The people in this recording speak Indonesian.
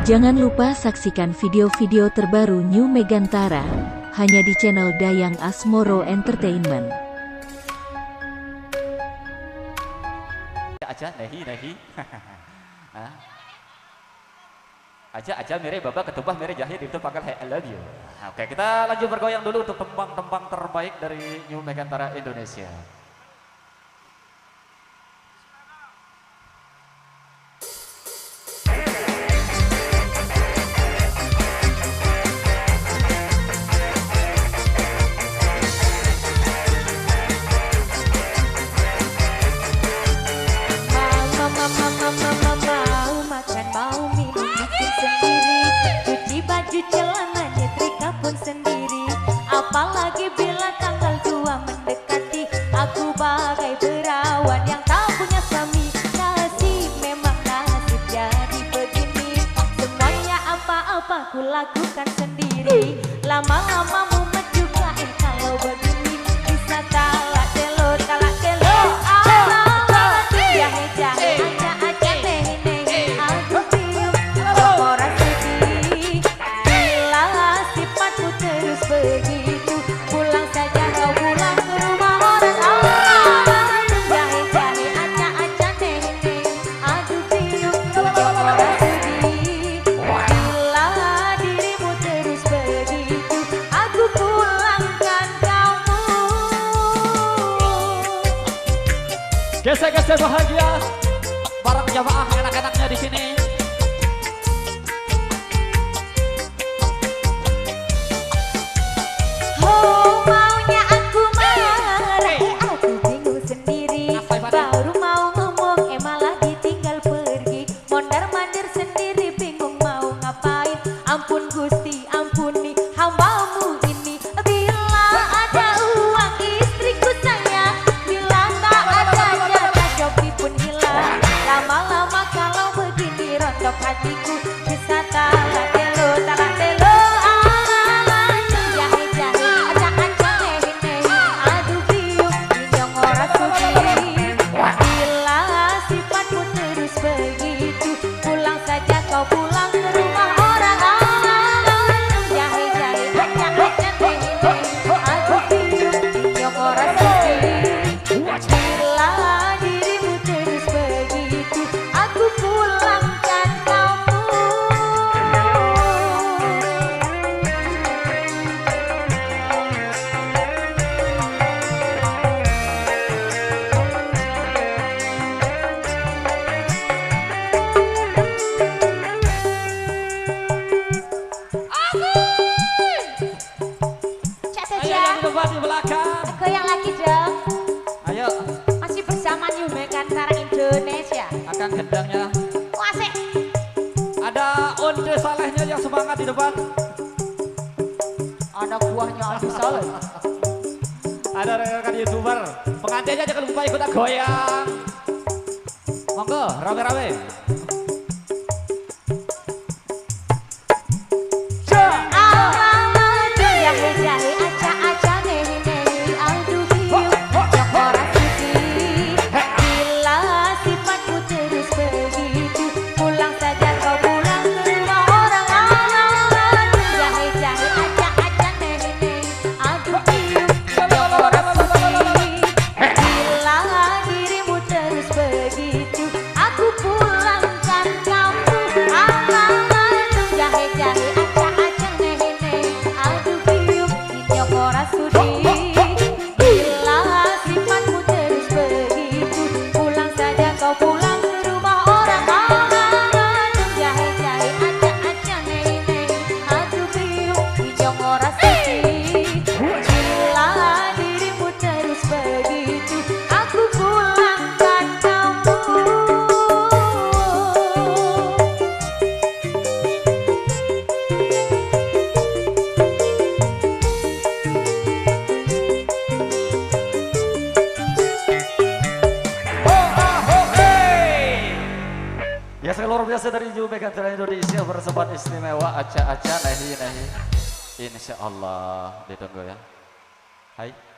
Jangan lupa saksikan video-video terbaru New Megantara, hanya di channel Dayang Asmoro Entertainment. Aja nahi aja mere babak ketubah mere jahit itu pakai I love you. Oke, kita lanjut bergoyang dulu untuk tembang-tembang terbaik dari New Megantara Indonesia. Apalagi bila tanggal 2 mendekati, aku bagai perawan yang tak punya suami. Nasib memang nasib jadi begini, semuanya apa-apa ku lakukan sendiri. Lama-lama mumet juga kalau begini, bisa talak telo jahe-jahe aja nehi aku tiup orang sedih. Bila sifatku terus begitu, pulang saja kau pulang ke rumah orang. Jahe-jahe aja nehi aku tiup orang sedih. Bila dirimu terus begitu, aku pulangkan kamu. Gesek-gesek bahagia, bareng jamaah enak-enaknya di sini. Oh, maunya aku marah, aku bingung sendiri. Baru mau ngomong, malah ditinggal pergi. Mondar-mandir sendiri, bingung mau ngapain. Ampun Gusti, ampuni hambamu ini. Bila ada uang istriku sayang, bila tak ada jatah Shopee pun hilang. Lama-lama kalau begini rontok hatiku, bisa talak telo jahe-jahe aja nehi aduh biung inyong ora sudi. Bila sifatmu terus begitu, pulang saja kau pulang ke rumah orang. Jahe-jahe aja nehi aduh biung inyong ora sudi. Bila dirimu terus begitu, aku pulangkan kamu. Cak Ayo saja, yang depan di belakang. goyang lagi dong. Ayo, Masih bersama New Megantara Indonesia. akan gendangnya. Asik. Ada Onde Salehnya yang semangat di depan. Ada buahnya Aldi Saleh. Ada rekan-rekan YouTuber. Pengantinnya jangan lupa ikutan goyang. Monggo, rame-rame. Jahe-jahe aja nehi aduh biung nyok ora sudi. Bila sifatmu terus begitu, pulang saja kau pulang ke rumah orang. Jahe-jahe aja nehi aduh biung nyok ora sudi. Bila dirimu terus begitu, aku pulangkan kamu. Jahe-jahe aja nehi aduh biung inyong ora sudi. Bila sifatmu terus begitu, pulang saja kau pulang ke rumah orang. Jahe-jahe aja nehi aduh biung inyong ora sudi. Bila dirimu terus begitu, aku pulangkan kamu. Ya, luar biasa dari New Megantara Indonesia bersempat istimewa aca-aca nahi. Insya Allah ditunggu ya. Hai.